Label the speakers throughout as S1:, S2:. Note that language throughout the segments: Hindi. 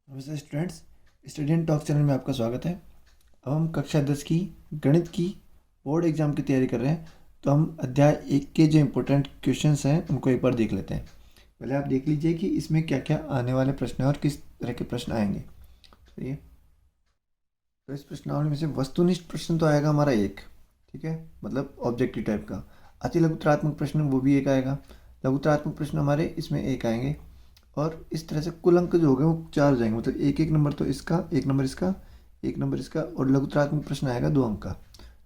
S1: नमस्ते स्टूडेंट्स, स्टूडेंट टॉक चैनल में आपका स्वागत है। अब हम कक्षा 10 की गणित की बोर्ड एग्जाम की तैयारी कर रहे हैं। तो हम अध्याय 1 के जो इम्पोर्टेंट क्वेश्चंस हैं उनको एक बार देख लेते हैं। पहले आप देख लीजिए कि इसमें क्या क्या आने वाले प्रश्न हैं और किस तरह के प्रश्न आएंगे। चलिए, तो इस प्रश्नावली में से वस्तुनिष्ठ प्रश्न तो आएगा हमारा एक, ठीक है, मतलब ऑब्जेक्टिव टाइप का। अति लघुतरात्मक प्रश्न वो भी एक आएगा। लघुतरात्मक प्रश्न हमारे इसमें एक आएंगे। और इस तरह से कुल अंक जो हो गए वो 4 हो जाएंगे, मतलब एक एक नंबर तो इसका, एक नंबर इसका, एक नंबर इसका, और लघुतरात्मक प्रश्न आएगा 2 अंक का।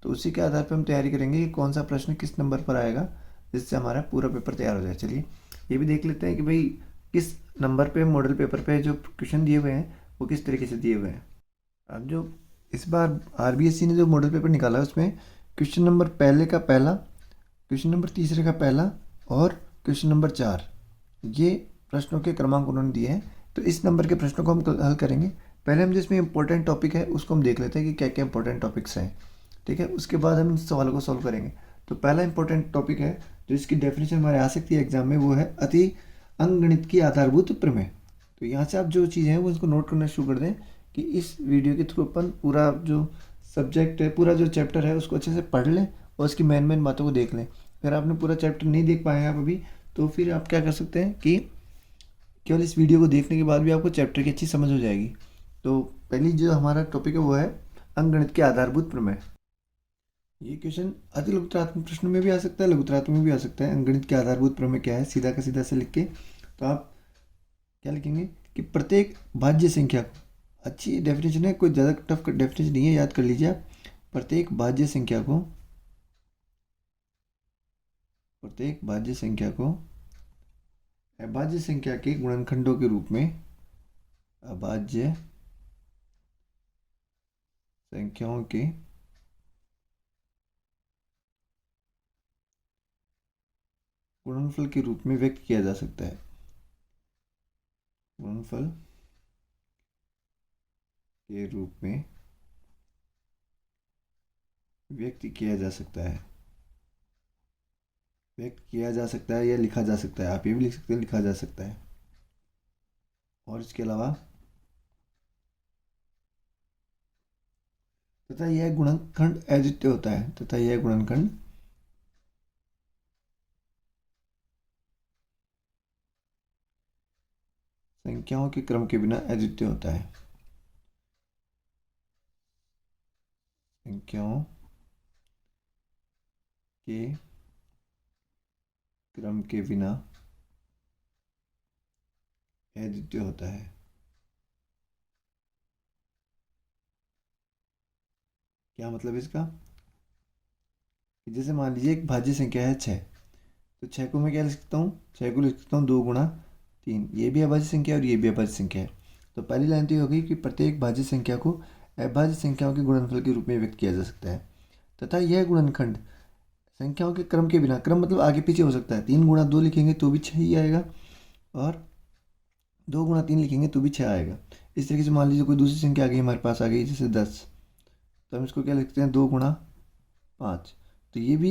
S1: तो उसी के आधार पर हम तैयारी करेंगे कि कौन सा प्रश्न किस नंबर पर आएगा, जिससे हमारा पूरा पेपर तैयार हो जाए। चलिए, ये भी देख लेते हैं कि भाई किस नंबर पे मॉडल पेपर पे जो क्वेश्चन दिए हुए हैं वो किस तरीके से दिए हुए हैं। अब जो इस बार आरबीएससी ने जो मॉडल पेपर निकाला है उसमें क्वेश्चन नंबर पहले का पहला, क्वेश्चन नंबर तीसरे का पहला और क्वेश्चन नंबर 4, ये प्रश्नों के क्रमांक उन्होंने दिए हैं। तो इस नंबर के प्रश्नों को हम हल करेंगे। पहले हम जिसमें इंपॉर्टेंट टॉपिक है उसको हम देख लेते हैं कि क्या क्या इंपॉर्टेंट टॉपिक्स हैं, ठीक है। उसके बाद हम इन सवालों को सॉल्व करेंगे। तो पहला इंपॉर्टेंट टॉपिक है जो इसकी डेफिनेशन हमारे आ सकती है एग्जाम में, वो है अति अंकगणित की आधारभूत प्रमेय। तो यहाँ से आप जो चीज़ें हैं वो इसको नोट करना शुरू कर दें कि इस वीडियो के थ्रू अपन पूरा जो सब्जेक्ट है, पूरा जो चैप्टर है उसको अच्छे से पढ़ लें और उसकी मेन मेन बातों को देख लें। अगर आपने पूरा चैप्टर नहीं देख पाए हैं आप अभी, तो फिर आप क्या कर सकते हैं कि केवल इस वीडियो को देखने के बाद भी आपको चैप्टर की अच्छी समझ हो जाएगी। तो पहली जो हमारा टॉपिक है वो है अंकगणित के आधारभूत प्रमेय। ये क्वेश्चन अति लघुतरात्मक प्रश्न में भी आ सकता है, लघुतरात्मक में भी आ सकता है। अंकगणित के आधारभूत प्रमेय क्या है, सीधा का सीधा से लिख के तो आप क्या लिखेंगे कि प्रत्येक भाज्य संख्या को, अच्छी डेफिनेशन है, कोई ज़्यादा टफ डेफिनेशन नहीं है, याद कर लीजिए आप। प्रत्येक भाज्य संख्या को, प्रत्येक भाज्य संख्या को अभाज्य संख्या के गुणनखंडों के रूप में, अभाज्य संख्याओं के गुणनफल के रूप में व्यक्त किया जा सकता है। गुणनफल के रूप में व्यक्त किया जा सकता है, व्यक्त किया जा सकता है या लिखा जा सकता है। आप ये भी लिख सकते हैं लिखा जा सकता है। और इसके अलावा तथा यह गुणनखंड अद्वितीय होता है, तथा यह गुणनखंड संख्याओं के क्रम के बिना अद्वितीय होता है। संख्याओं के क्रम के बिना अद्वितीय होता है। क्या मतलब इसका कि जैसे मान लीजिए एक भाज्य संख्या है 6, तो 6 को मैं क्या लिख सकता हूँ, 6 को लिख सकता हूँ 2 गुणा 3। ये भी अभाज्य संख्या है और ये भी अभाज्य संख्या है। तो पहली लाइन तो ये होगी कि प्रत्येक भाज्य संख्या को अभाज्य संख्याओं के गुणनफल के रूप में व्यक्त किया जा सकता है, तथा यह गुणनखंड संख्याओं के क्रम के बिना, क्रम मतलब आगे पीछे हो सकता है, 3 गुणा 2 लिखेंगे तो भी 6 ही आएगा, और 2 गुणा 3 लिखेंगे तो भी 6 आएगा। इस तरीके से मान लीजिए कोई दूसरी संख्या आ गई हमारे पास, आ गई जैसे 10, तो हम इसको क्या लिखते हैं 2 गुणा 5। तो ये भी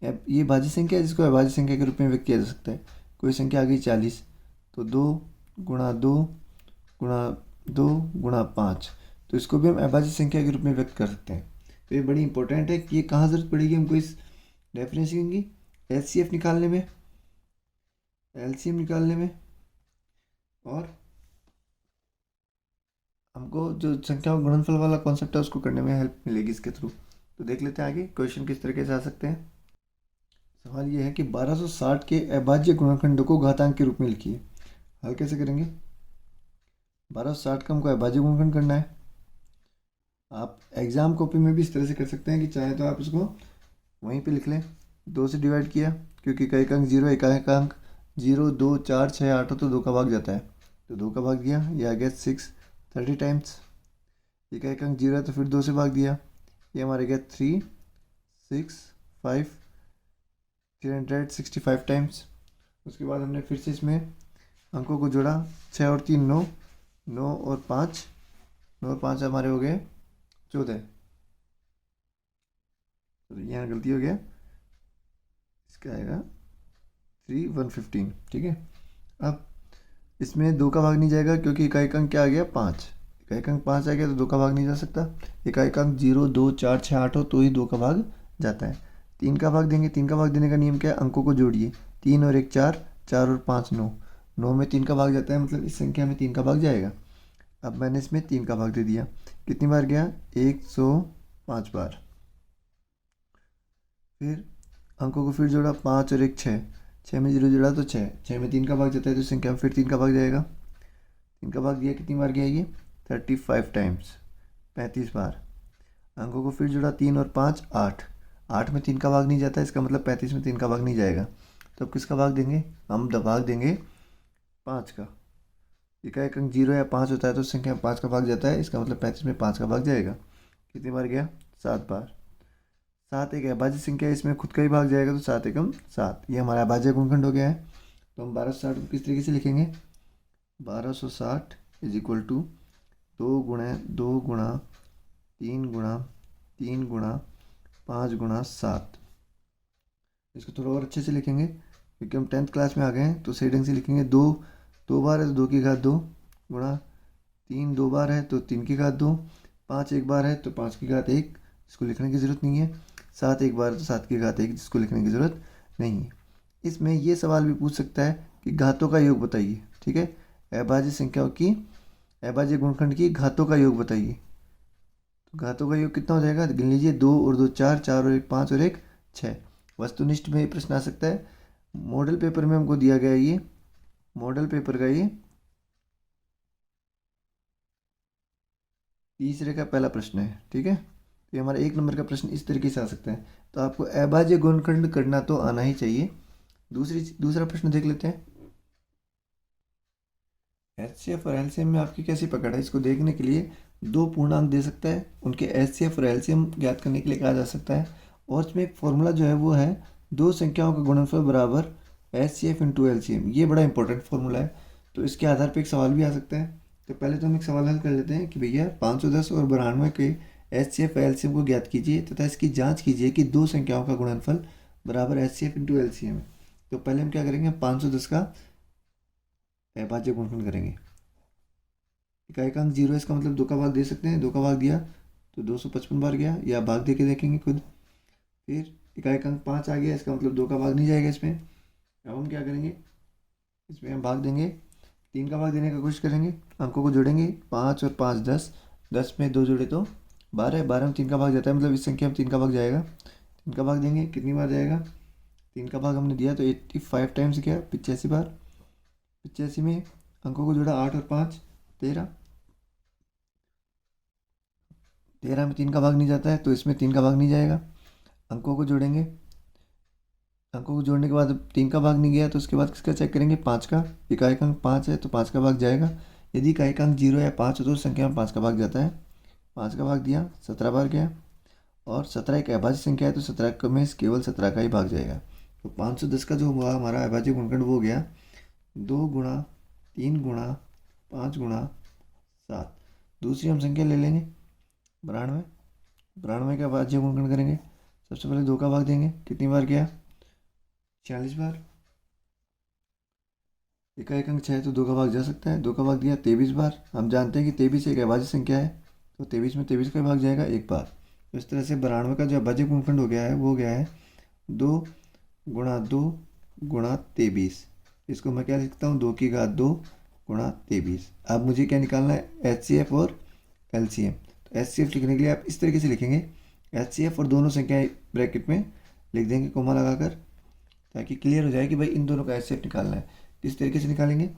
S1: ये भाज्य संख्या है जिसको अभाज्य संख्या के रूप में व्यक्त किया जा सकता है। कोई संख्या आ गई 40, तो 2 गुणा 2 गुणा 2 गुणा 5, तो इसको भी हम अभाज्य संख्या के रूप में व्यक्त कर सकते हैं। तो ये बड़ी इंपॉर्टेंट है कि ये कहाँ जरूरत पड़ेगी हमको इस डेफिनेशन की, एचसीएफ निकालने में, एलसीएम निकालने में, और हमको जो संख्या गुणनफल वाला कॉन्सेप्ट है उसको करने में हेल्प मिलेगी इसके थ्रू। तो देख लेते हैं आगे क्वेश्चन किस तरीके से आ सकते हैं। सवाल ये है कि 1260 के अभाज्य गुणनखंडों को घातांक के रूप में लिखिए। हल कैसे करेंगे, 1260 का हमको अभाज्य गुणनखंड करना है। आप एग्जाम कॉपी में भी इस तरह से कर सकते हैं कि चाहे तो आप इसको वहीं पे लिख लें, 2 से डिवाइड किया, क्योंकि कई का अंक 0, एक अंक 0, 2, 4, 6, 8 हो तो 2 का भाग जाता है, तो 2 का भाग दिया, ये आ गया 6 30 टाइम्स। ये का एक अंक 0 है तो फिर 2 से भाग दिया, ये हमारे गया 3 6 5 365 टाइम्स। उसके बाद हमने फिर से इसमें अंकों को जोड़ा, 6 और 3 9, 9 और 5, 9 और 5 हमारे हो गए 14। तो यहाँ गलती हो गया, इसका आएगा 3 115, ठीक है। अब इसमें 2 का भाग नहीं जाएगा क्योंकि इकाई अंक क्या आ गया 5, इकाई अंक 5 आ गया तो 2 का भाग नहीं जा सकता। इकाई अंक 0 2 4 6 8 हो तो ही 2 का भाग जाता है। 3 का भाग देंगे, 3 का भाग देने का नियम क्या है, अंकों को जोड़िए, 3 और 1 4, 4 और 5 9, 9 में 3 का भाग जाता है, मतलब इस संख्या में 3 का भाग जाएगा। अब मैंने इसमें 3 का भाग दे दिया, कितनी बार गया 105 बार। फिर अंकों को फिर जोड़ा, 5 और 1 6, 6 में 0 जोड़ा तो 6, 6 में 3 का भाग जाता है तो संख्या में फिर 3 का भाग जाएगा। 3 का भाग दिया, कितनी बार गया ये 35 टाइम्स, 35 बार। अंकों को फिर जोड़ा, 3 और 5 8, 8 में 3 का भाग नहीं जाता, इसका मतलब 35 में 3 का भाग नहीं जाएगा। तो अब किसका भाग देंगे, हम भाग देंगे 5 का। इकाई अंक 0 या 5 होता है तो संख्या में 5 का भाग जाता है, इसका मतलब 35 में 5 का भाग जाएगा। कितनी बार गया 7 बार। 7 एक अभाज्य संख्या है, इसमें खुद का ही भाग जाएगा तो 7 एकम 7, ये हमारा अभाज्य गुणनखंड हो गया है। तो हम 1260 को किस तरीके से लिखेंगे, 1260 इज इक्वल टू 2 गुणा 2 गुणा 3 गुणा 3 गुणा 5 गुणा 7। इसको थोड़ा और अच्छे से लिखेंगे क्योंकि हम 10th क्लास में आ गए हैं तो सही ढंग से लिखेंगे। 2 2 बार है तो 2 की घात 2 गुणा 3 2 बार है तो 3 की घात 2, 5 एक बार है तो 5 की घात 1, इसको लिखने की ज़रूरत नहीं है। 7 एक बार है तो 7 की घात 1, जिसको लिखने की ज़रूरत नहीं है। इसमें ये सवाल भी पूछ सकता है कि घातों का योग बताइए, ठीक है, अभाज्य संख्याओं की, अभाज्य गुणनखंड की घातों का योग बताइए। तो घातों का योग कितना हो जाएगा, गिन लीजिए, 2 और 2 4, 4 और 1 5 और 1 6। वस्तुनिष्ठ में ये प्रश्न आ सकता है। मॉडल पेपर में हमको दिया गया है, ये मॉडल पेपर का ये तीसरे का पहला प्रश्न है, ठीक है। तो ये हमारा 1 नंबर का प्रश्न इस तरीके से आ सकता है। तो आपको अभाज्य गुणनखंड करना तो आना ही चाहिए। दूसरा प्रश्न देख लेते हैं। एचसीएफ और एलसीएम में आपकी कैसी पकड़ है, इसको देखने के लिए दो पूर्णांक दे सकता है, उनके एचसीएफ और एलसीएम ज्ञात करने के लिए कहा जा सकता है। और इसमें एक फॉर्मूला जो है वो है दो संख्याओं का गुणनफल बराबर एचसीएफ इंटू एलसीएम। ये बड़ा इंपॉर्टेंट फॉर्मूला है, तो इसके आधार पर एक सवाल भी आ सकता है। तो पहले तो हम एक सवाल हल कर लेते हैं कि भैया 510 और 92 के एचसीएफ एलसीएम को ज्ञात कीजिए तथा इसकी जाँच कीजिए कि दो संख्याओं का गुणनफल बराबर एचसीएफ इंटू एलसीएम है। तो पहले हम क्या करेंगे, 510 का अभाज्य गुणनखंड करेंगे। इकाई का अंक 0 है, इसका मतलब 2 का भाग दे सकते हैं, 2 का भाग दिया तो 255 बार गया, या भाग दे के देखेंगे खुद। फिर इकाई का अंक 5 आ गया, इसका मतलब 2 का भाग नहीं जाएगा इसमें। अब हम क्या करेंगे, इसमें हम भाग देंगे, 3 का भाग देने की कोशिश करेंगे, अंकों को जोड़ेंगे, 5 और 5 10, 10 में 2 जोड़े तो 12, 12 में 3 का भाग जाता है, मतलब इस संख्या में 3 का भाग जाएगा। 3 का भाग देंगे, कितनी बार जाएगा, 3 का भाग हमने दिया तो 85 टाइम्स गया, 85 बार। 85 में अंकों को जोड़ा, 8 और 5 13, 13 में 3 का भाग नहीं जाता है तो इसमें 3 का भाग नहीं जाएगा। अंकों को जोड़ेंगे, अंकों को जोड़ने के बाद 3 का भाग नहीं गया तो उसके बाद किसका चेक करेंगे, 5 का। इकाई का अंक 5 है तो 5 का भाग जाएगा। यदि इकाई का अंक 0 या 5 हो तो संख्या में 5 का भाग जाता है। 5 का भाग दिया, 17 बार गया, और 17 एक अभाज्य संख्या है तो 17 में केवल 17 का ही भाग जाएगा। तो 510 का जो हुआ हमारा अभाज्य गुणनखंड वो हो गया 2 गुणा 3 गुणा 5 गुणा 7। दूसरी हम संख्या ले लेंगे 92, 92 का अभाज्य गुणनखंड करेंगे। सबसे पहले 2 का भाग देंगे, कितनी बार गया 46 बार। इकाई अंक 6 है तो 2 का भाग जा सकता है, 2 का भाग दिया 23 बार। हम जानते हैं कि 23 एक अभाज्य संख्या है तो 23 में 23 का भाग जाएगा एक बार। तो इस तरह से 92 का जो अभाज्य गुणनखंड हो गया है वो हो गया है 2 गुणा 2 गुणा 23। इसको मैं क्या लिखता हूँ, 2 की घात 2 गुणा 23। अब मुझे क्या निकालना है, एचसीएफ और एलसीएम। तो एचसीएफ लिखने के लिए आप इस तरीके से लिखेंगे, एचसीएफ और दोनों संख्याएं ब्रैकेट में लिख देंगे कोमा लगाकर, ताकि क्लियर हो जाए कि भाई इन दोनों का एचसीएफ निकालना है। इस तरीके से निकालेंगे।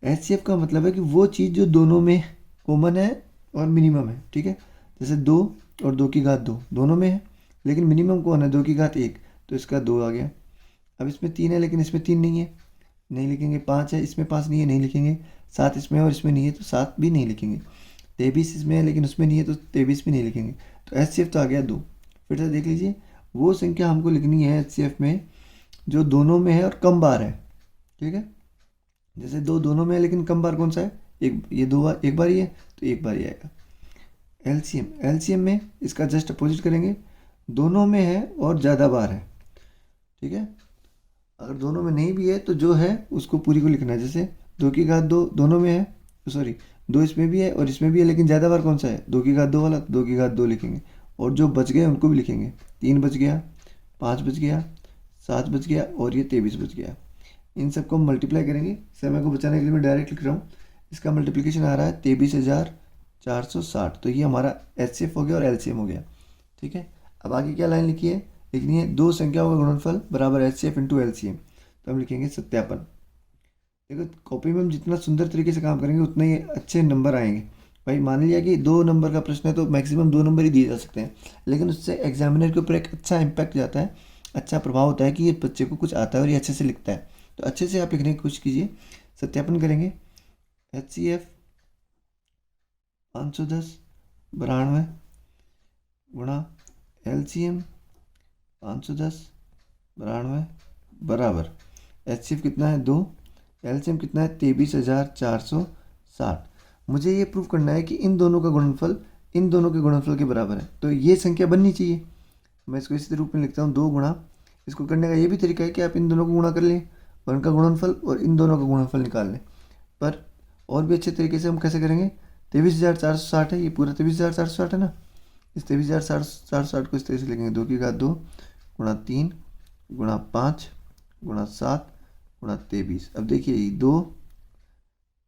S1: एचसीएफ का मतलब है कि वो चीज़ जो दोनों में कॉमन है और मिनिमम है, ठीक है। जैसे 2 और 2 की घात 2 दोनों में है, लेकिन मिनिमम कौन है, 2 की घात 1, तो इसका 2 आ गया। अब इसमें 3 है लेकिन इसमें 3 नहीं है, नहीं लिखेंगे। 5 है, इसमें 5 नहीं है, नहीं लिखेंगे। 7 इसमें और इसमें नहीं है तो 7 भी नहीं लिखेंगे। 23 इसमें है लेकिन उसमें नहीं है तो 23 भी नहीं लिखेंगे। तो एचसीएफ तो आ गया 2। फिर से देख लीजिए, वो संख्या हमको लिखनी है एचसीएफ में जो दोनों में है और कम बार है, ठीक है। जैसे दोनों में है लेकिन कम बार कौन सा है, एक, ये 2 बार, एक बार ही है तो एक बार ही आएगा। एलसीएम, एलसीएम में इसका जस्ट अपोजिट करेंगे, दोनों में है और ज़्यादा बार है, ठीक है। अगर दोनों में नहीं भी है तो जो है उसको पूरी को लिखना है। जैसे 2 की घात 2 दोनों में है, सॉरी 2 इसमें भी है और इसमें भी है, लेकिन ज़्यादा बार कौन सा है, 2 की घात 2 वाला, 2 की घात 2 लिखेंगे। और जो बच गए उनको भी लिखेंगे, 3 बच गया, 5 बच गया, 7 बच गया और ये 23 बच गया। इन सबको हम मल्टीप्लाई करेंगे। समय को बचाने के लिए मैं डायरेक्ट लिख रहा हूँ। इसका मल्टीप्लिकेशन आ रहा है 23,460। तो ये हमारा HCF हो गया और LCM हो गया। ठीक है, अब आगे क्या लाइन लिखी है, लिखनी है दो संख्याओं का गुणनफल बराबर HCF इंटू LCM। तो हम लिखेंगे सत्यापन। देखो कॉपी में हम जितना सुंदर तरीके से काम करेंगे उतने ही अच्छे नंबर आएंगे। भाई मान लिया कि 2 नंबर का प्रश्न है तो मैक्सिमम 2 नंबर ही दिए जा सकते हैं, लेकिन उससे एग्जामिनर के ऊपर एक अच्छा इम्पैक्ट जाता है, अच्छा प्रभाव होता है कि ये बच्चे को कुछ आता है और ये अच्छे से लिखता है। तो अच्छे से आप लिखने की कोशिश कीजिए। सत्यापन करेंगे, HCF 510 92 गुणा LCM 510 92 बराबर HCF कितना है 2, LCM कितना है 23,460। मुझे ये प्रूव करना है कि इन दोनों का गुणनफल इन दोनों के गुणनफल के बराबर है, तो ये संख्या बननी चाहिए। मैं इसको इसी रूप में लिखता हूँ 2 गुणा, इसको करने का ये भी तरीका है कि आप इन दोनों को गुणा कर लें और इनका गुणनफल और इन दोनों का गुणनफल निकाल लें। पर और भी अच्छे तरीके से हम कैसे करेंगे, 23,460 है, ये पूरा 23,460 है ना, इस 23,460 को इस तरह से लिखेंगे 2 की घात 2 गुणा 3 गुणा 5 गुणा 7 गुणा 23। अब देखिए 2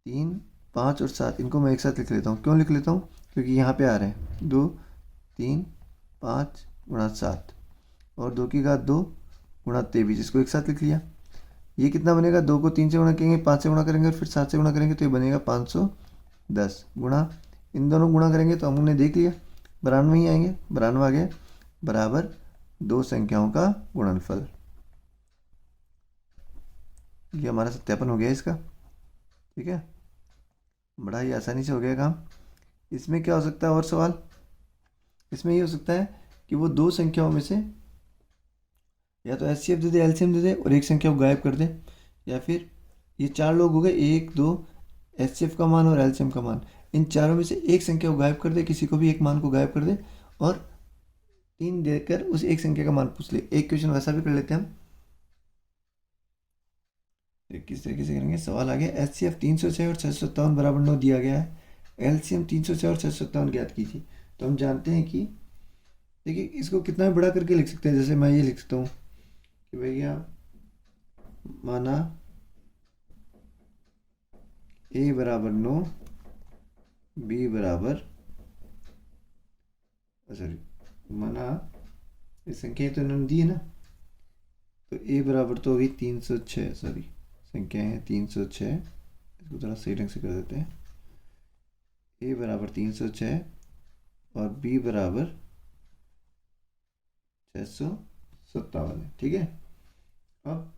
S1: 3 5 और 7 इनको मैं एक साथ लिख लेता हूँ। क्यों लिख लेता हूँ, क्योंकि यहाँ पे आ रहे हैं 2 3 5 गुणा 7 और 2 की घात 2 गुणा 23, इसको एक साथ लिख लिया। ये कितना बनेगा, 2 को 3 से गुणा करेंगे, 5 से गुणा करेंगे और फिर 7 से गुणा करेंगे तो ये बनेगा 510 गुणा, इन दोनों गुणा करेंगे तो हमने देख लिया 92 ही आएंगे, 92 आ गया बराबर दो संख्याओं का गुणनफल। ये हमारा सत्यापन हो गया इसका। ठीक है, बड़ा ही आसानी से हो गया काम। इसमें क्या हो सकता है और सवाल, इसमें ये हो सकता है कि वो दो संख्याओं में से या तो HCF दे दे, LCM दे दे और एक संख्या को गायब कर दे, या फिर ये 4 लोग हो गए, 1 2 HCF का मान और LCM का मान, इन चारों में से एक संख्या को गायब कर दे, किसी को भी एक मान को गायब कर दे और 3 देकर उस एक संख्या का मान पूछ ले। एक क्वेश्चन वैसा भी कर लेते हैं हम, किस तरीके से करेंगे। सवाल आ गया HCF 306 और 657 बराबर 9 दिया गया है, LCM 306 और 657 ज्ञात कीजिए। तो हम जानते हैं कि देखिए इसको कितना बड़ा करके लिख सकते हैं, जैसे मैं ये लिख सकता हूँ कि भैया माना A बराबर 9, B बराबर सॉरी माना ये संख्या तो इन्होंने दी है ना, तो A बराबर तो होगी 306, सॉरी संख्या है 306, इसको थोड़ा सही ढंग से कर देते हैं। A बराबर 306 और B बराबर 657 है। ठीक है, अब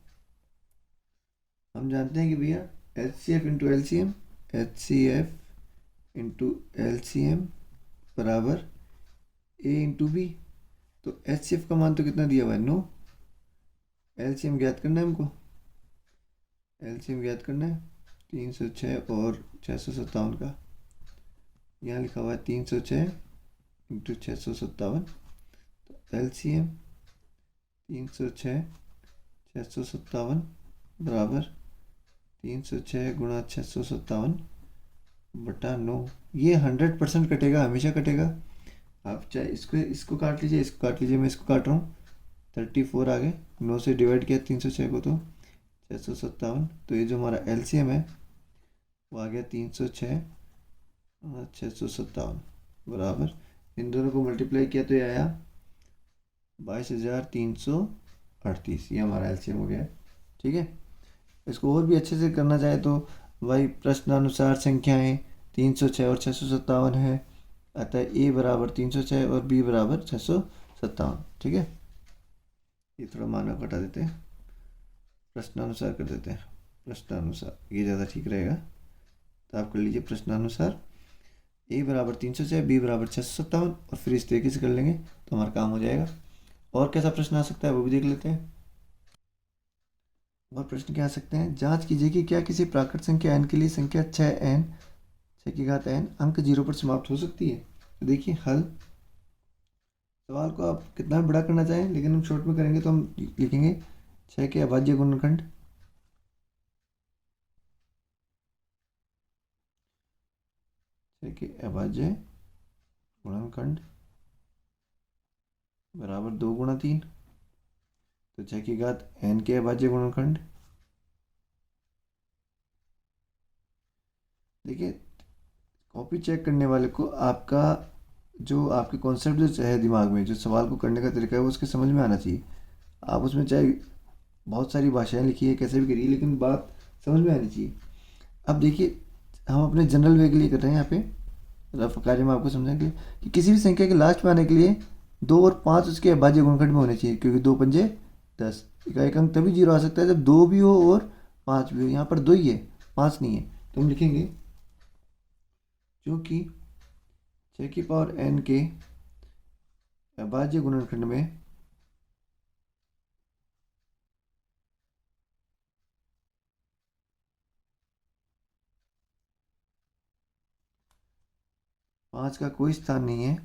S1: हम जानते हैं कि भैया HCF into LCM, HCF into LCM बराबर A इंटू B। तो HCF का मान तो कितना दिया हुआ है 9, LCM ज्ञात करना है हमको, LCM ज्ञात करना है 306 और 657 का। यहाँ लिखा हुआ है 306 इंटू 657, तो LCM 306 657 बराबर 306 गुणा 657 बटा 9। ये 100% कटेगा, हमेशा कटेगा। आप चाहे इसको काट लीजिए, इसको काट लीजिए, मैं इसको काट रहा हूँ, 34 आ गए, 9 से डिवाइड किया 306 को तो 657। तो ये जो हमारा LCM है वो आ गया 306 657 बराबर, इन दोनों को मल्टीप्लाई किया तो ये आया 22,338। ये हमारा LCM हो गया। ठीक है, इसको और भी अच्छे से करना चाहे तो वही प्रश्नानुसार संख्याएं 306 और 657 है, अतः A बराबर 306 और B बराबर 657। ठीक है, ये थोड़ा मानक हटा देते हैं, प्रश्नानुसार कर देते हैं, प्रश्नानुसार ये ज़्यादा ठीक रहेगा। तो आप कर लीजिए प्रश्नानुसार, A बराबर 306 B बराबर 657 और फिर इस तरीके से कर लेंगे तो हमारा काम हो जाएगा। और कैसा प्रश्न आ सकता है वो भी देख लेते हैं। और प्रश्न क्या आ सकते हैं, जांच कीजिए कि क्या किसी प्राकृत संख्या n के लिए संख्या 6n 6 की घात n अंक 0 पर समाप्त हो सकती है। तो देखिए हल, सवाल को आप कितना बड़ा करना चाहें, लेकिन हम शॉर्ट में करेंगे तो हम लिखेंगे 6 के अभाज्य गुणनखंड के अभाज्य गुणनखंड बराबर 2 गुणा 3। तो 6 की घात n के अभाज्य गुणनखंड, देखिए कॉपी चेक करने वाले को आपका जो आपके कॉन्सेप्ट जो है दिमाग में, जो सवाल को करने का तरीका है, वो उसके समझ में आना चाहिए। आप उसमें चाहे बहुत सारी भाषाएं लिखी है, कैसे भी करिए, लेकिन बात समझ में आनी चाहिए। अब देखिए हम अपने जनरल वे के लिए कर रहे हैं यहाँ पे, रफ कार्य में आपको समझने के लिए, कि किसी भी संख्या के लास्ट में आने के लिए 2 और 5 उसके अभाज्य गुणनखंड में होने चाहिए, क्योंकि 2 पंजे 10। एक अंक तभी जीरो आ सकता है जब 2 भी हो और 5 भी हो। यहाँ पर 2 ही है, 5 नहीं है। तो हम लिखेंगे क्योंकि 6 की पावर n के अभाज्य गुणनखंड में 5 का कोई स्थान नहीं है।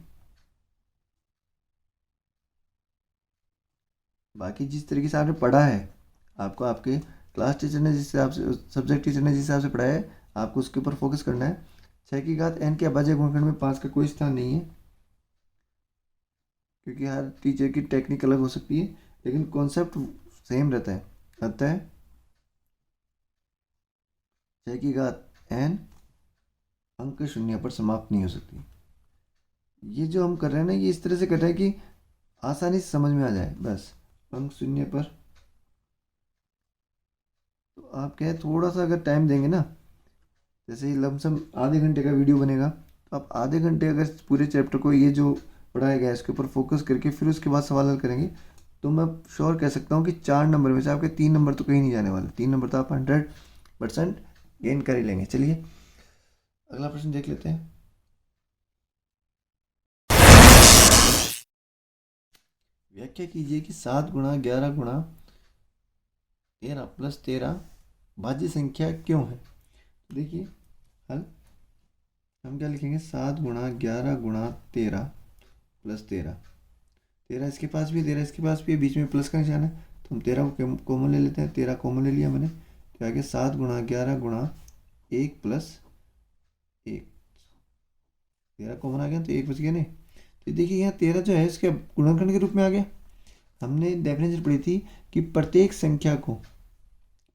S1: बाकी जिस तरीके से आपने पढ़ा है, आपको आपके क्लास टीचर ने जिस हिसाब से, सब्जेक्ट टीचर ने जिस हिसाब से पढ़ाया है, आपको उसके ऊपर फोकस करना है। 6 की घात n के अभाज्य गुणनखंड में 5 का कोई स्थान नहीं है, क्योंकि हर टीचर की टेक्निक अलग हो सकती है, लेकिन कॉन्सेप्ट सेम रहता है। अतः 6 की घात n अंक शून्य पर समाप्त नहीं हो सकती। ये जो हम कर रहे हैं ना, ये इस तरह से कर रहे हैं कि आसानी से समझ में आ जाए, बस। अंक शून्य पर तो आप क्या है, थोड़ा सा अगर टाइम देंगे ना, जैसे ही लमसम आधे घंटे का वीडियो बनेगा, तो आप आधे घंटे अगर पूरे चैप्टर को, ये जो पढ़ाया गया है, इसके ऊपर फोकस करके फिर उसके बाद सवाल हल करेंगे, तो मैं श्योर कह सकता हूँ कि 4 नंबर में से आपके 3 नंबर तो कहीं नहीं जाने वाले। 3 नंबर तो आप 100% गेन कर ही लेंगे। चलिए अगला प्रश्न देख लेते हैं। व्याख्या कीजिए कि 7 गुणा 11 गुणा 13 प्लस 13 भाज्य संख्या क्यों है। देखिए हल हम क्या लिखेंगे, 7 गुणा 11 गुणा 13 प्लस 13। 13 इसके पास भी है, 13 इसके पास भी है, बीच में प्लस का निशान है, तो हम 13 को कॉमन ले लेते हैं। 13 कॉमन ले लिया मैंने, तो आगे 7 गुणा 11 गुणा 1 प्लस 1। 13 कॉमन आ गया तो 1 बच गया नहीं। तो देखिए यहाँ 13 जो है इसके गुणनखंड के रूप में आ गया। हमने डेफिनेशन पढ़ी थी कि प्रत्येक संख्या को,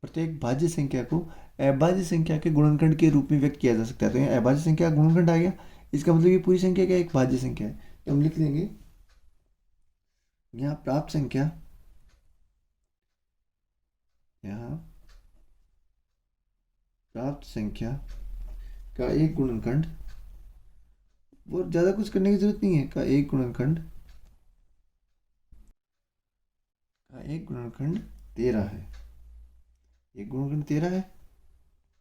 S1: प्रत्येक भाज्य संख्या को अभाज्य संख्या के गुणनखंड के रूप में व्यक्त किया जा सकता है। तो यहाँ अभाज्य संख्या गुणनखंड आ गया, इसका मतलब ये पूरी संख्या क्या, एक भाज्य संख्या है। तो हम लिख देंगे यहाँ प्राप्त संख्या, यहाँ प्राप्त संख्या का एक गुणनखंड, वो ज़्यादा कुछ करने की जरूरत नहीं है, का एक गुणनखंड, का एक गुणनखंड 13 है। एक गुणनखंड 13 है,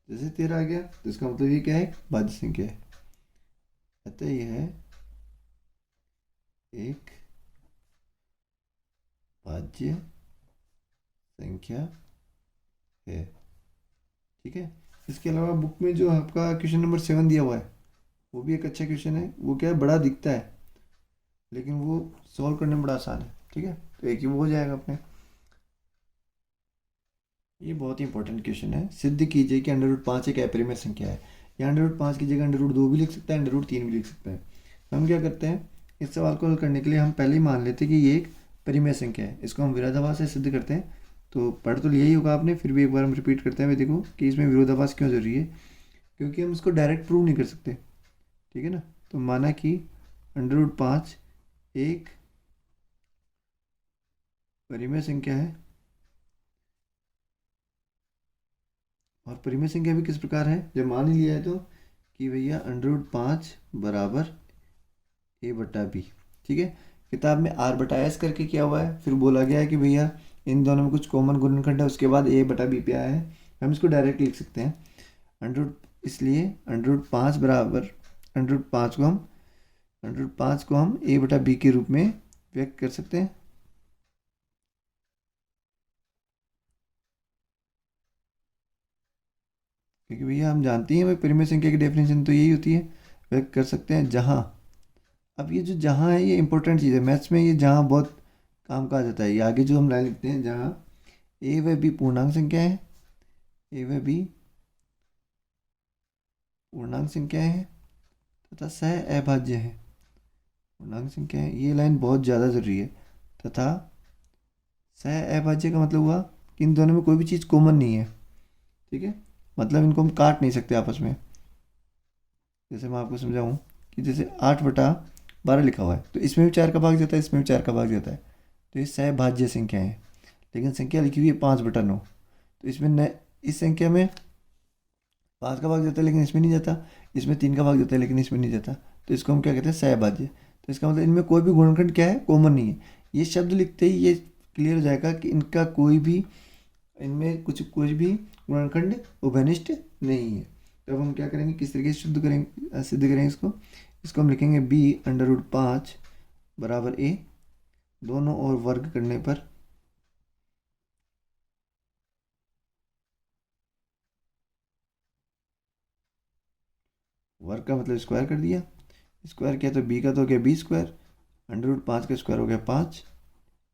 S1: जैसे 13 आ गया तो इसका मतलब ये क्या है, भाज्य संख्या है। अतः यह है एक भाज्य संख्या है। ठीक है। इसके अलावा बुक में जो आपका क्वेश्चन नंबर 7 दिया हुआ है, वो भी एक अच्छा क्वेश्चन है। वो क्या है, बड़ा दिखता है लेकिन वो सॉल्व करने में बड़ा आसान है। ठीक है, तो एक ही वो हो जाएगा अपने। ये बहुत ही इंपॉर्टेंट क्वेश्चन है। सिद्ध कीजिए कि √5 एक अपरिमेय संख्या है। या √5 की जगह √2 भी लिख सकता है, √3 भी लिख सकता है। हम क्या करते हैं, इस सवाल को हल करने के लिए हम पहले ही मान लेते हैं कि ये एक परिमेय संख्या है। इसको हम विरोधाभास से सिद्ध करते हैं। तो पढ़ तो लिया ही होगा आपने, फिर भी एक बार हम रिपीट करते हैं। देखो कि इसमें विरोधाभास क्यों जरूरी है, क्योंकि हम इसको डायरेक्ट प्रूव नहीं कर सकते। ठीक है ना। तो माना कि √5 एक परिमेय संख्या है, और परिमेय संख्या भी किस प्रकार है, जब मान ही लिया है तो कि भैया √5 बराबर a/b। ठीक है। किताब में r/s करके किया हुआ है, फिर बोला गया है कि भैया इन दोनों में कुछ कॉमन गुणनखंड है, उसके बाद a/b पे आया है। हम इसको डायरेक्ट लिख सकते हैं इसलिए √5 बराबर √5 को हम a/b के रूप में व्यक्त कर सकते हैं। क्योंकि भैया हम जानते हैं भाई परिमेय संख्या की डेफिनेशन तो यही होती है, व्यक्त कर सकते हैं जहाँ। अब ये जो जहाँ है, ये इंपॉर्टेंट चीज़ है मैथ्स में, ये जहाँ बहुत काम का आ जाता है। ये आगे जो हम लाइन लिखते हैं, जहाँ a व b पूर्णांक संख्या है, a व b पूर्णांक संख्या है, तथा सह अभाज्य है। पूर्णांक संख्या है, ये लाइन बहुत ज़्यादा ज़रूरी है। तथा सह अभाज्य का मतलब हुआ कि इन दोनों में कोई भी चीज़ कॉमन नहीं है। ठीक है, मतलब इनको हम काट नहीं सकते आपस में। जैसे मैं आपको समझाऊं कि जैसे 8/12 लिखा हुआ है, तो इसमें भी 4 का भाग जाता है, इसमें भी 4 का भाग जाता है। तो ये सहभाज्य संख्या है। लेकिन संख्या लिखी हुई है 5/9, तो इसमें न, इस संख्या में 5 का भाग जाता है लेकिन इसमें नहीं जाता, इसमें 3 का भाग जाता है लेकिन इसमें नहीं जाता। तो इसको हम क्या कहते हैं, सहभाज्य। तो इसका मतलब इनमें कोई भी गुणनखंड क्या है, कॉमन नहीं है। ये शब्द लिखते ही ये क्लियर हो जाएगा कि इनका कोई भी, इनमें कुछ भी गुणनखंड उभयनिष्ठ नहीं है। तो अब हम क्या करेंगे, किस तरीके से सिद्ध करेंगे इसको। इसको हम लिखेंगे b/5 बराबर a, दोनों और वर्ग करने पर वर्ग का मतलब स्क्वायर कर दिया। स्क्वायर किया तो b का तो हो गया b², √5 का स्क्वायर हो गया 5,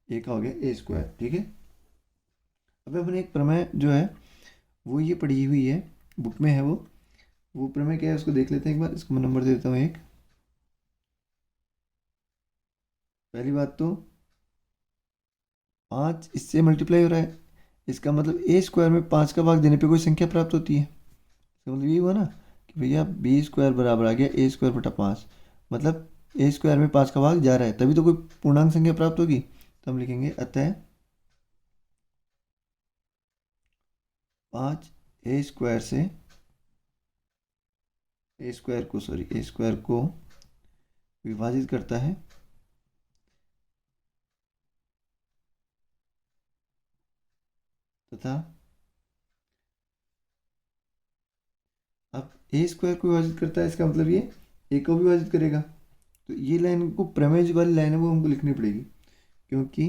S1: a का हो गया a²। ठीक है, अब अपने एक प्रमेय जो है वो ये पढ़ी हुई है, बुक में है वो प्रमेय क्या है उसको देख लेते हैं एक बार। इसको मैं नंबर दे देता हूँ 1। पहली बात तो 5 इससे मल्टीप्लाई हो रहा है, इसका मतलब a² में 5 का भाग देने पे कोई संख्या प्राप्त होती है। इसका मतलब ये हुआ ना कि भैया b² बराबर आ गया a²/5, मतलब a² में 5 का भाग जा रहा है, तभी तो कोई पूर्णांक संख्या प्राप्त होगी। तो हम लिखेंगे अतः 5 a² से a² को विभाजित करता है तथा अब a² को विभाजित करता है, इसका मतलब ये a को विभाजित करेगा। तो ये लाइन को, प्रमेय वाली लाइन है वो हमको लिखनी पड़ेगी, क्योंकि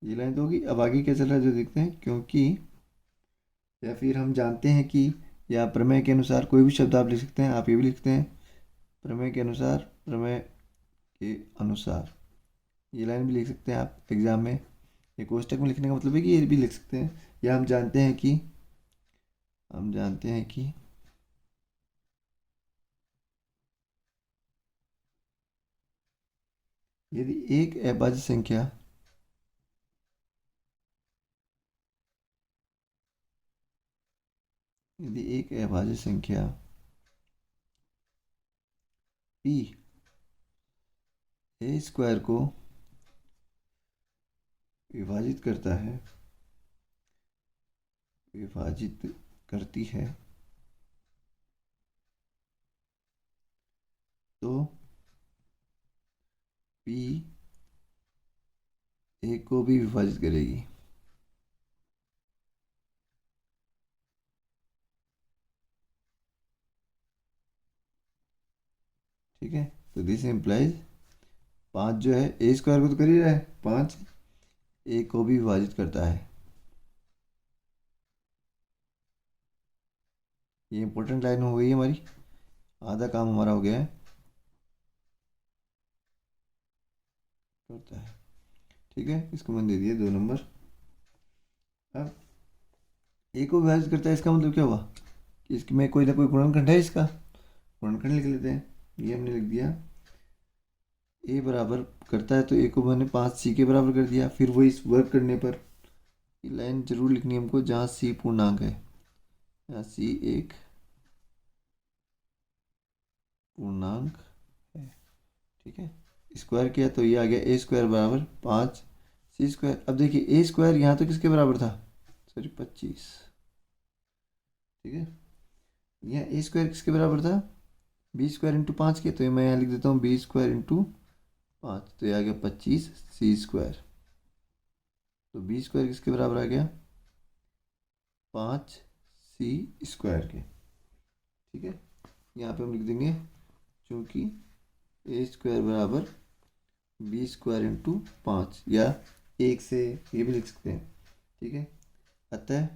S1: ये लाइन तो होगी। अब आगे क्या चल रहा है जो देखते हैं, क्योंकि या फिर हम जानते हैं कि, या प्रमेय के अनुसार, कोई भी शब्द आप लिख सकते हैं, आप ये भी लिखते हैं प्रमेय के अनुसार, प्रमेय के अनुसार। ये लाइन भी लिख सकते हैं आप एग्जाम में, ये कोष्टक में लिखने का मतलब है कि ये भी लिख सकते हैं। या हम जानते हैं कि यदि एक अभाज्य संख्या p a² को विभाजित करती है, तो p a को भी विभाजित करेगी। ठीक है, तो दिस इम्प्लाइज 5 जो है a² को तो कर ही रहा है, 5 a को भी विभाजित करता है। ये इंपॉर्टेंट लाइन हो गई हमारी, आधा काम हमारा हो गया है, करता है। ठीक है, इसको मैंने दे दिया 2 नंबर। अब a को विभाजित करता है, इसका मतलब क्या हुआ कि इसमें कोई ना कोई गुणनखंड है, इसका गुणनखंड लिख लेते हैं। ये हमने लिख दिया, a बराबर करता है तो a को मैंने 5c के बराबर कर दिया। फिर वही इस वर्क करने पर, ये लाइन जरूर लिखनी है हमको, जहाँ c पूर्णांक है, यहाँ c एक पूर्णांक है। ठीक है, स्क्वायर किया तो ये आ गया a² बराबर 5c²। अब देखिए a² यहाँ तो किसके बराबर था, सॉरी 25। ठीक है, यहाँ a² किसके बराबर था, b² इंटू 5 के, तो ये मैं यहाँ लिख देता हूँ b² इंटू 5, तो ये आ गया 25c²। तो b² किसके बराबर आ गया, 5c² के। ठीक है, यहाँ पे हम लिख देंगे क्योंकि a² बराबर b² इंटू 5, या 1 से ये भी लिख सकते हैं। ठीक है, अतः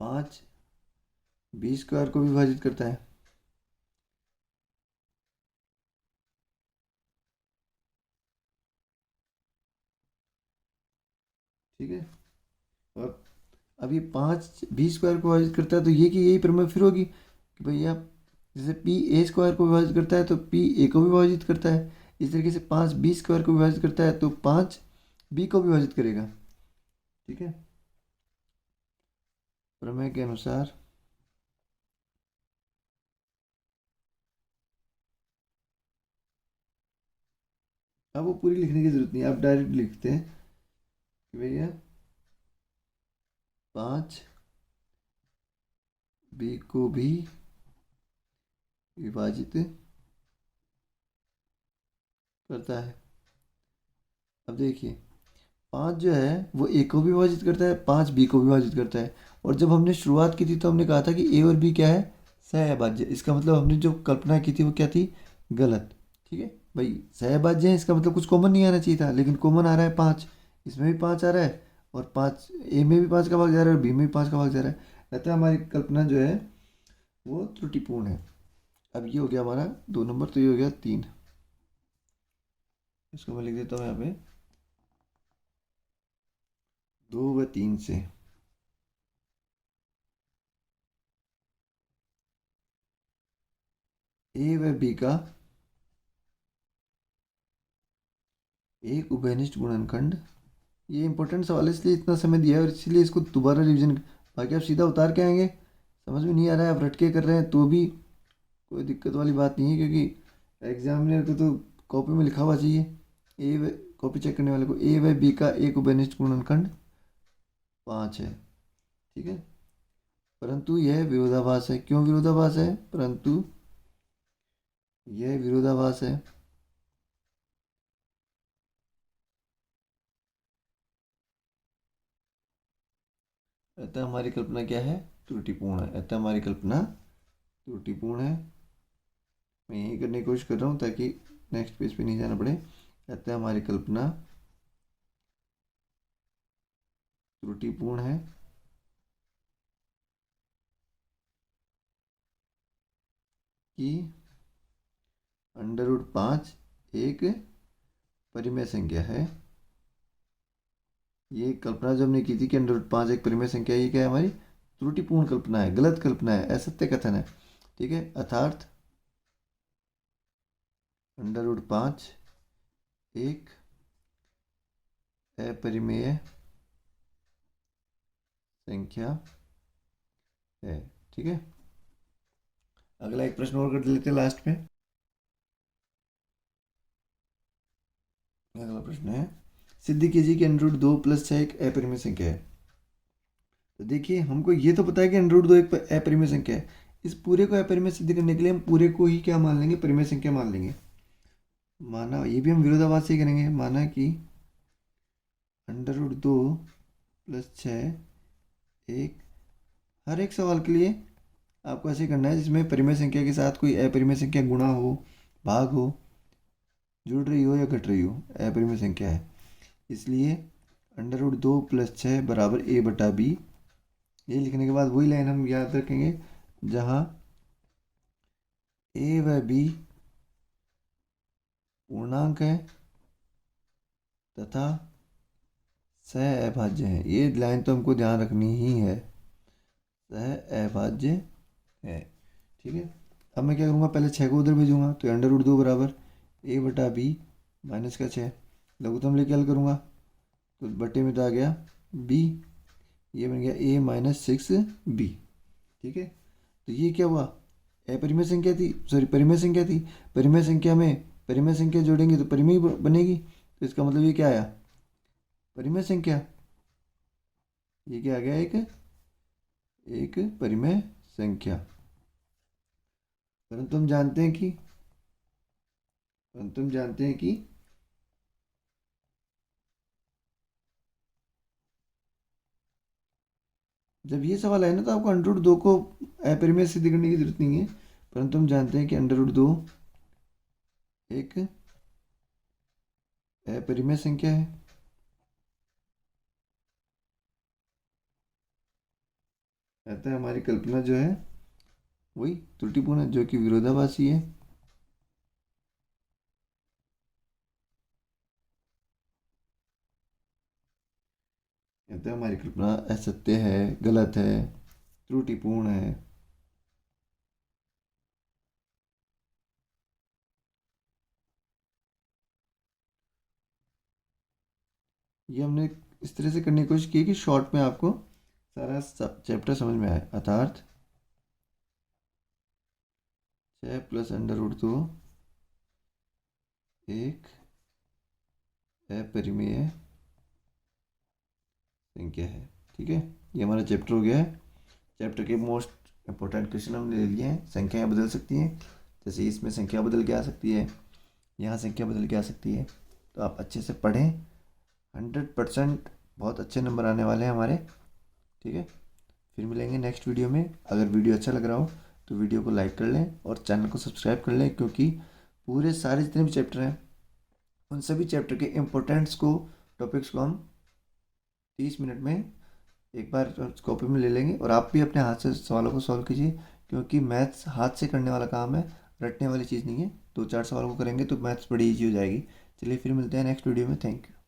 S1: 5 b² को विभाजित करता है। ठीक है, और अब ये 5 b² को विभाजित करता है तो ये कि यही प्रमेय फिर होगी कि भैया जैसे p a² को विभाजित करता है तो p a को भी विभाजित करता है, इस तरीके से 5b² को विभाजित करता है तो 5b को विभाजित करेगा। ठीक है, प्रमेय के अनुसार अब वो पूरी लिखने की जरूरत नहीं है, आप डायरेक्ट लिखते हैं कि भैया 5b को भी विभाजित करता है। अब देखिए 5 जो है वो a को भी विभाजित करता है, 5b को भी विभाजित करता है। और जब हमने शुरुआत की थी तो हमने कहा था कि a और b क्या है, सहअभाज्य। इसका मतलब हमने जो कल्पना की थी वो क्या थी, गलत। ठीक है भाई, सहअभाज्य है इसका मतलब कुछ कॉमन नहीं आना चाहिए था, लेकिन कॉमन आ रहा है 5, इसमें भी 5 आ रहा है और 5 a में भी 5 का भाग जा रहा है और b में भी 5 का भाग जा रहा है। अतः हमारी कल्पना जो है वो त्रुटिपूर्ण है। अब ये हो गया हमारा 2 नंबर, तो ये हो गया 3। इसको मैं लिख देता हूँ यहाँ पे 2 व 3 से ए व बी का एक उभयनिष्ठ गुणनखंड। ये इंपॉर्टेंट सवाल है इसलिए इतना समय दिया है और इसीलिए इसको दोबारा रिवीजन, बाकी आप सीधा उतार के आएंगे, समझ में नहीं आ रहा है आप रटके कर रहे हैं तो भी कोई दिक्कत वाली बात नहीं है, क्योंकि एग्जामिनर को तो कॉपी में लिखा हुआ चाहिए। ए व कॉपी चेक करने वाले को ए व बी का एक उभयनिष्ठ गुणनखंड 5 है। ठीक है, परंतु यह विरोधाभास है। क्यों विरोधाभास है, परंतु यह विरोधाभास है अतः हमारी कल्पना क्या है, त्रुटिपूर्ण है। अतः हमारी कल्पना त्रुटिपूर्ण है। मैं यही करने की कोशिश कर रहा हूँ ताकि नेक्स्ट पेज पे नहीं जाना पड़े। अतः हमारी कल्पना त्रुटिपूर्ण है कि √5 एक परिमेय संख्या है। ये कल्पना जो हमने की थी कि √5 एक परिमेय संख्या है, ये क्या है, हमारी त्रुटिपूर्ण कल्पना है, गलत कल्पना है, असत्य कथन है। ठीक है, अर्थात √5 एक अपरिमेय संख्या है। ठीक है, अगला एक प्रश्न और कर लेते हैं लास्ट में। अगला प्रश्न है, सिद्ध कीजिए कि √2 + 6 एक अपरिमेय संख्या है। तो देखिए हमको ये तो पता है कि √2 एक अपरिमेय संख्या है। इस पूरे को अपरिमेय सिद्ध करने के लिए हम पूरे को ही क्या मान लेंगे, परिमेय संख्या मान लेंगे। माना ये भी हम विरोधाभास से ही करेंगे, माना कि √2 + 6 एक, हर एक सवाल के लिए आपको ऐसे करना है जिसमें परिमेय संख्या के साथ कोई अपरिमेय संख्या गुणा हो, भाग हो, जुड़ रही हो या घट रही हो, अपरिमेय संख्या है। इसलिए √2 + 6 = a/b। ये लिखने के बाद वही लाइन हम याद रखेंगे जहाँ a व b पूर्णांक है तथा सहअभाज्य है। ये लाइन तो हमको ध्यान रखनी ही है, सहअभाज्य है। ठीक है, अब मैं क्या करूँगा, पहले 6 को उधर भेजूंगा तो √2 = a/b - 6। लघुत्तम लेके हल करूँगा तो बटे में तो आ गया b, ये बन गया a - 6b। ठीक है, तो ये क्या हुआ, अपरिमेय संख्या थी, सॉरी परिमेय संख्या थी। परिमेय संख्या में परिमेय संख्या जोड़ेंगे तो परिमेय बनेगी, तो इसका मतलब ये क्या आया, परिमेय संख्या। ये क्या आ गया, एक परिमेय संख्या। परंतु हम जानते हैं कि जब ये सवाल आए ना तो आपको √2 को अपरिमेय सिद्ध करने की जरूरत नहीं है, परंतु हम जानते हैं कि √2 एक अपरिमेय संख्या है। अतः हमारी कल्पना जो है वही त्रुटिपूर्ण है, जो कि विरोधाभासी है। कहते हैं हमारी कल्पना असत्य है, गलत है, त्रुटिपूर्ण है। ये हमने इस तरह से करने की कोशिश की कि शॉर्ट में आपको सारा चैप्टर समझ में आए। अर्थात 6 + √2 एक अपरिमेय संख्या है। ठीक है, ये हमारा चैप्टर हो गया है। चैप्टर के मोस्ट इंपॉर्टेंट क्वेश्चन हमने ले लिए हैं। संख्याएं बदल सकती हैं, जैसे इसमें संख्या बदल के आ सकती है, यहाँ संख्या बदल के आ सकती है। तो आप अच्छे से पढ़ें, 100% बहुत अच्छे नंबर आने वाले हैं हमारे। ठीक है, फिर मिलेंगे नेक्स्ट वीडियो में। अगर वीडियो अच्छा लग रहा हो तो वीडियो को लाइक कर लें और चैनल को सब्सक्राइब कर लें, क्योंकि पूरे सारे जितने भी चैप्टर हैं उन सभी चैप्टर के इम्पोर्टेंट्स को, टॉपिक्स को हम 30 मिनट में एक बार कॉपी में ले लेंगे। और आप भी अपने हाथ से सवालों को सॉल्व कीजिए, क्योंकि मैथ्स हाथ से करने वाला काम है, रटने वाली चीज़ नहीं है। 2-4 सवालों को करेंगे तो मैथ्स बड़ी ईजी हो जाएगी। चलिए फिर मिलते हैं नेक्स्ट वीडियो में। Thank you.